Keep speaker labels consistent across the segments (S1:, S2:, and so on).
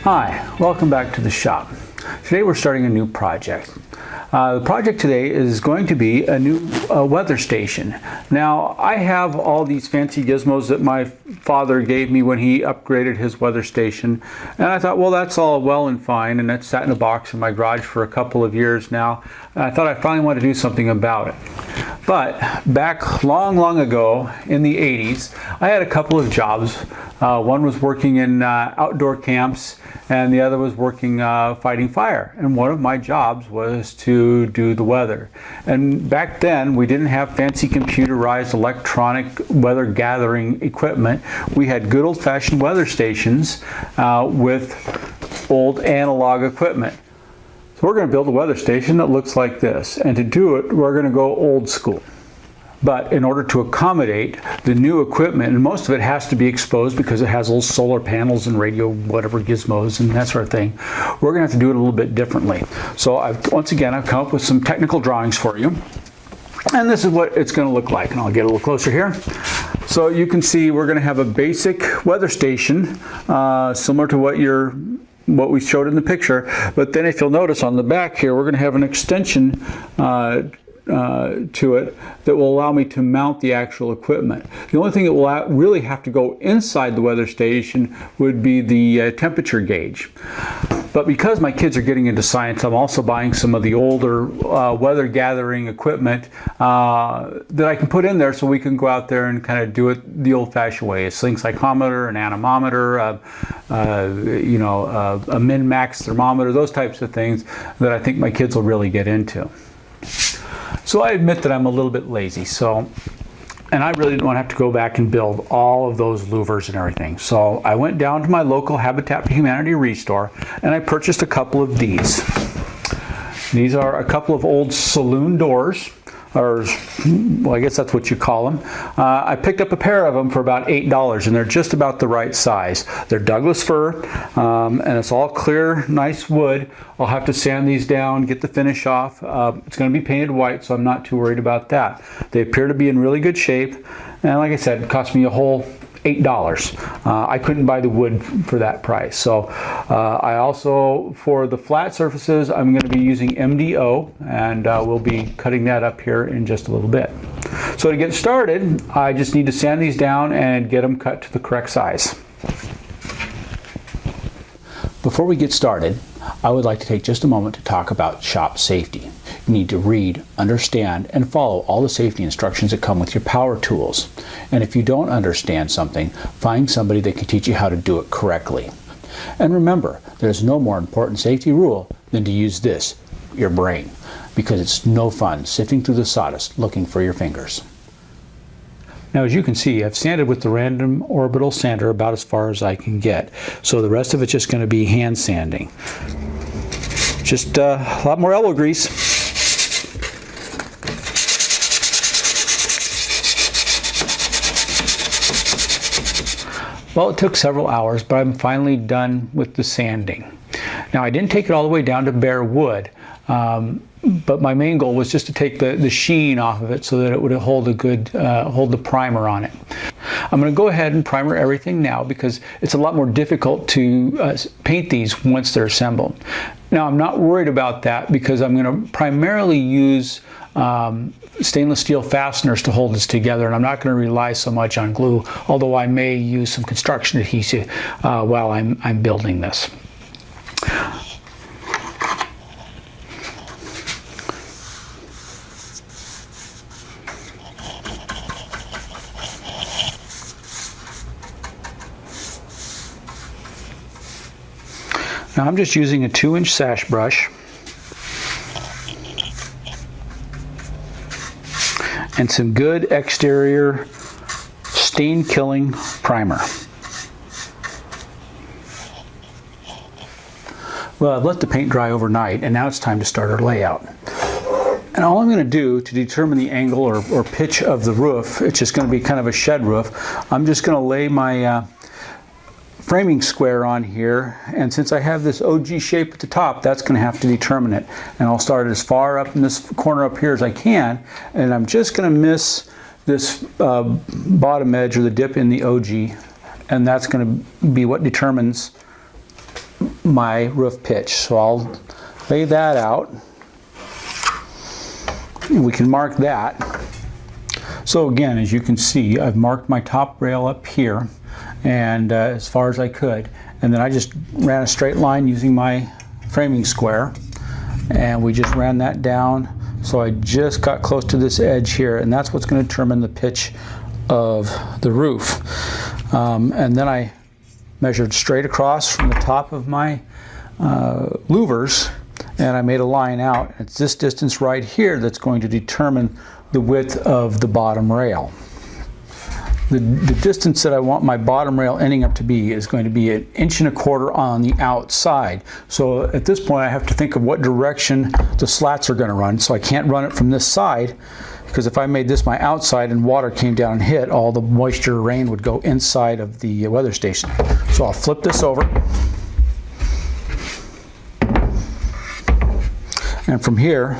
S1: Hi, welcome back to the shop. Today we're starting a new project. The project today is going to be a new weather station. Now, I have all these fancy gizmos that my father gave me when he upgraded his weather station, and I thought, well, that's all well and fine, and it's sat in a box in my garage for a couple of years now, and I thought I finally wanted to do something about it. But back long ago in the 80s, I had a couple of jobs. One was working in outdoor camps, and the other was working fighting fire. And one of my jobs was to do the weather. And back then, we didn't have fancy computerized electronic weather gathering equipment. We had good old-fashioned weather stations with old analog equipment. So we're going to build a weather station that looks like this. And to do it, we're going to go old school. But in order to accommodate the new equipment, and most of it has to be exposed because it has little solar panels and radio whatever gizmos and that sort of thing, we're going to have to do it a little bit differently. So once again, I've come up with some technical drawings for you. And this is what it's going to look like. And I'll get a little closer here. So you can see we're going to have a basic weather station similar to what we showed in the picture. But then if you'll notice on the back here, we're going to have an extension to it that will allow me to mount the actual equipment. The only thing that will really have to go inside the weather station would be the temperature gauge. But because my kids are getting into science, I'm also buying some of the older weather gathering equipment that I can put in there so we can go out there and kind of do it the old-fashioned way. A sling psychometer, an anemometer, a min-max thermometer, those types of things that I think my kids will really get into. So I admit that I'm a little bit lazy, and I really didn't want to have to go back and build all of those louvers and everything. So I went down to my local Habitat for Humanity Restore and I purchased a couple of these. These are a couple of old saloon doors, or well, I guess that's what you call them. I picked up a pair of them for about $8, and they're just about the right size. They're Douglas fir, and it's all clear, nice wood. I'll have to sand these down, get the finish off. It's going to be painted white, so I'm not too worried about that. They appear to be in really good shape, and like I said, it cost me a whole $8. I couldn't buy the wood for that price. So I also, for the flat surfaces, I'm going to be using MDO, and we'll be cutting that up here in just a little bit. So to get started, I just need to sand these down and get them cut to the correct size. Before we get started, I would like to take just a moment to talk about shop safety. You need to read, understand, and follow all the safety instructions that come with your power tools. And if you don't understand something, find somebody that can teach you how to do it correctly. And remember, there's no more important safety rule than to use this, your brain, because it's no fun sifting through the sawdust looking for your fingers. Now, as you can see, I've sanded with the random orbital sander about as far as I can get. So the rest of it's just going to be hand sanding. Just a lot more elbow grease. Well, it took several hours, but I'm finally done with the sanding. Now, I didn't take it all the way down to bare wood, but my main goal was just to take the sheen off of it so that it would hold the primer on it. I'm going to go ahead and primer everything now because it's a lot more difficult to paint these once they're assembled. Now, I'm not worried about that because I'm going to primarily use stainless steel fasteners to hold this together, and I'm not going to rely so much on glue, although I may use some construction adhesive while I'm building this. Now I'm just using a 2-inch sash brush and some good exterior stain killing primer. Well, I've let the paint dry overnight, and now it's time to start our layout. And all I'm going to do to determine the angle or pitch of the roof, it's just going to be kind of a shed roof, I'm just going to lay my framing square on here, and since I have this OG shape at the top, that's going to have to determine it. And I'll start as far up in this corner up here as I can, and I'm just going to miss this bottom edge or the dip in the OG, and that's going to be what determines my roof pitch. So I'll lay that out. We can mark that. So again, as you can see, I've marked my top rail up here, and as far as I could, and then I just ran a straight line using my framing square, and we just ran that down. So I just got close to this edge here, and that's what's going to determine the pitch of the roof. And then I measured straight across from the top of my louvers, and I made a line out. It's this distance right here that's going to determine the width of the bottom rail. The distance that I want my bottom rail ending up to be is going to be 1.25 inches on the outside. So at this point I have to think of what direction the slats are going to run. So I can't run it from this side, because if I made this my outside and water came down and hit, all the moisture rain would go inside of the weather station. So I'll flip this over. And from here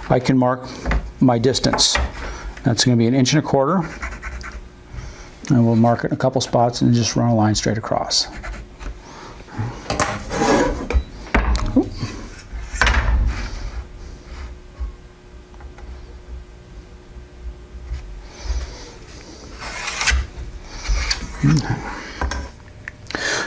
S1: I can mark my distance. That's going to be 1.25 inches. And we'll mark it in a couple spots and just run a line straight across.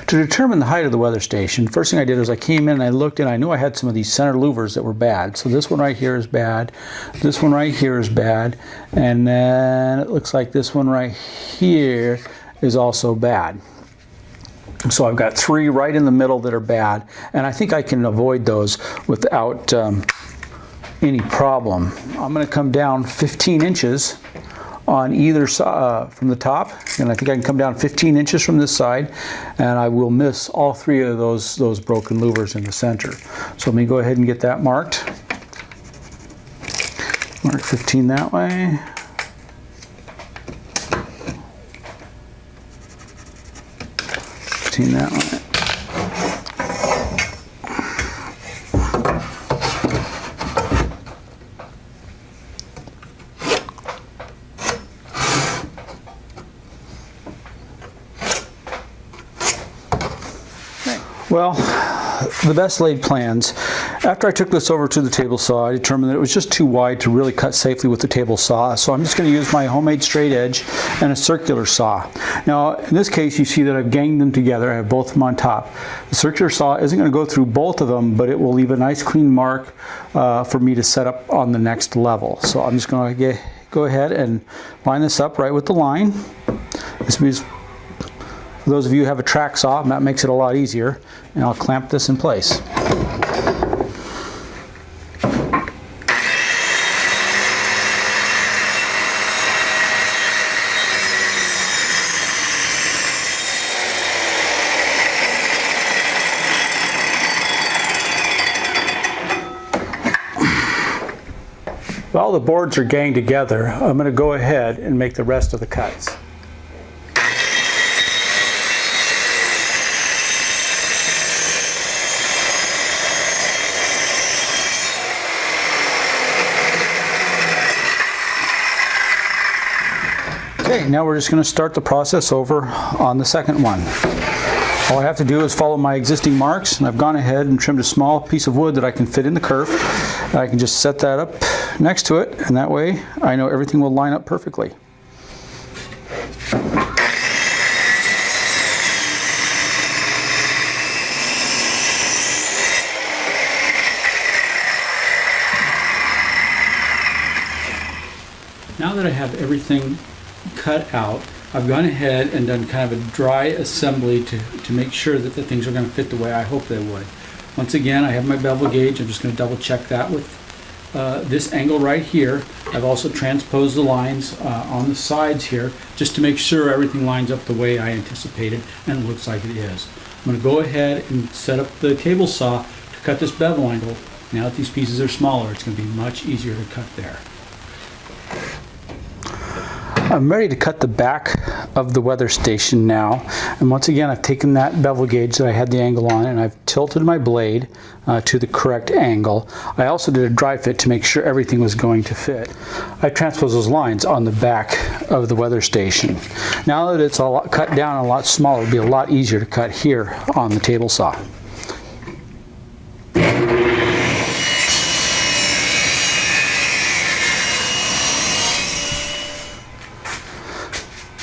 S1: To determine the height of the weather station, first thing I did is I came in and I looked, and I knew I had some of these center louvers that were bad. So this one right here is bad, this one right here is bad, and then it looks like this one right here is also bad. So I've got 3 right in the middle that are bad, and I think I can avoid those without any problem. I'm going to come down 15 inches on either side from the top, and I think I can come down 15 inches from this side, and I will miss all 3 of those broken louvers in the center. So let me go ahead and get that marked. Mark 15 that way. That way. Well, the best laid plans. After I took this over to the table saw, I determined that it was just too wide to really cut safely with the table saw. So I'm just going to use my homemade straight edge and a circular saw. Now, in this case, you see that I've ganged them together. I have both of them on top. The circular saw isn't going to go through both of them, but it will leave a nice clean mark for me to set up on the next level. So I'm just going to go ahead and line this up right with the line. This means for those of you who have a track saw, that makes it a lot easier. And I'll clamp this in place. While the boards are ganged together, I'm going to go ahead and make the rest of the cuts. Okay, now we're just going to start the process over on the second one. All I have to do is follow my existing marks, and I've gone ahead and trimmed a small piece of wood that I can fit in the curve. I can just set that up next to it, and that way I know everything will line up perfectly. Now that I have everything cut out, I've gone ahead and done kind of a dry assembly to make sure that the things are going to fit the way I hope they would. Once again, I have my bevel gauge. I'm just going to double check that with this angle right here. I've also transposed the lines on the sides here just to make sure everything lines up the way I anticipated, and it looks like it is. I'm going to go ahead and set up the table saw to cut this bevel angle. Now that these pieces are smaller, it's going to be much easier to cut there. I'm ready to cut the back of the weather station now, and once again I've taken that bevel gauge that I had the angle on and I've tilted my blade to the correct angle. I also did a dry fit to make sure everything was going to fit. I transposed those lines on the back of the weather station. Now that it's cut down a lot smaller, it'll be a lot easier to cut here on the table saw.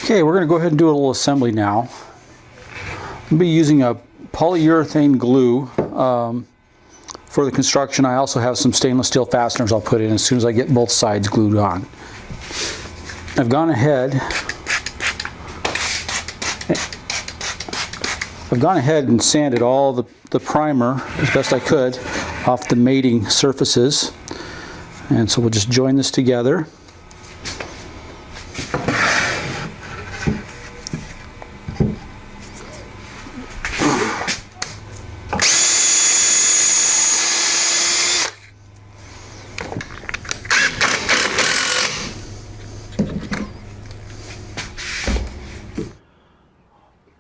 S1: Okay, we're going to go ahead and do a little assembly now. I'll be using a polyurethane glue for the construction. I also have some stainless steel fasteners I'll put in as soon as I get both sides glued on. I've gone ahead and sanded all the primer as best I could off the mating surfaces. And so we'll just join this together.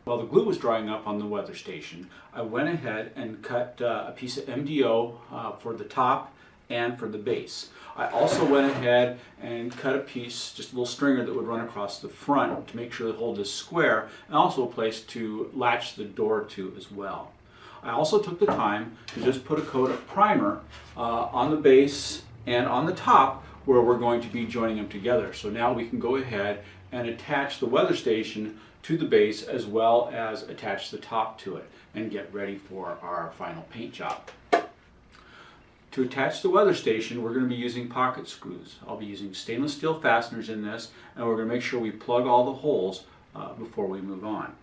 S1: While the glue was drying up on the weather station, I went ahead and cut a piece of MDO for the top and for the base. I also went ahead and cut a piece, just a little stringer that would run across the front to make sure the hole is square, and also a place to latch the door to as well. I also took the time to just put a coat of primer on the base and on the top where we're going to be joining them together. So now we can go ahead and attach the weather station to the base as well as attach the top to it and get ready for our final paint job. To attach the weather station, we're going to be using pocket screws. I'll be using stainless steel fasteners in this, and we're going to make sure we plug all the holes before we move on.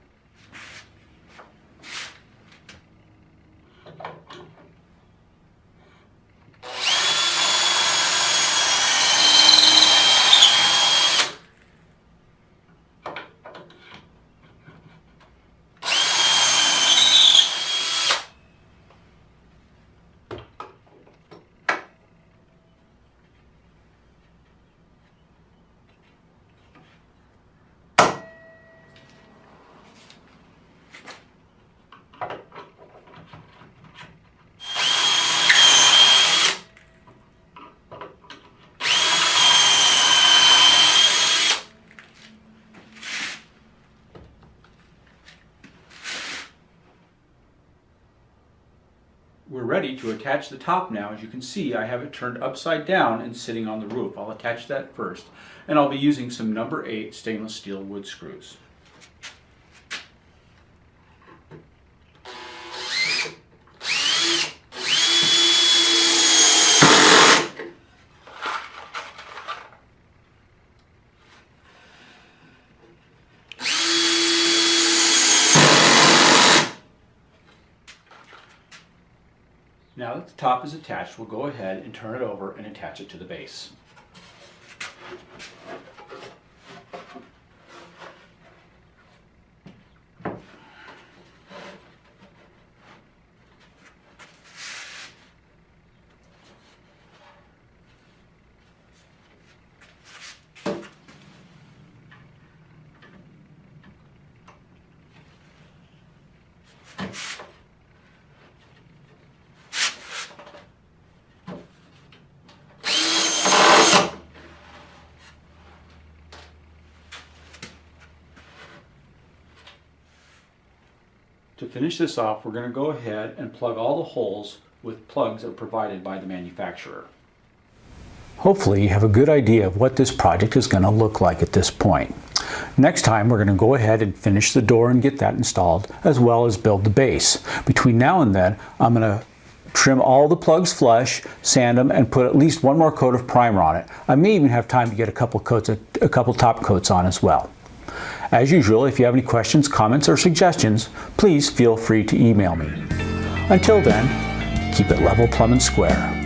S1: We're ready to attach the top now. As you can see, I have it turned upside down and sitting on the roof. I'll attach that first, and I'll be using some number 8 stainless steel wood screws. Now that the top is attached, we'll go ahead and turn it over and attach it to the base. To finish this off, we're going to go ahead and plug all the holes with plugs that are provided by the manufacturer. Hopefully you have a good idea of what this project is going to look like at this point. Next time we're going to go ahead and finish the door and get that installed, as well as build the base. Between now and then, I'm going to trim all the plugs flush, sand them, and put at least one more coat of primer on it. I may even have time to get a couple top coats on as well. As usual, if you have any questions, comments, or suggestions, please feel free to email me. Until then, keep it level, plumb, and square.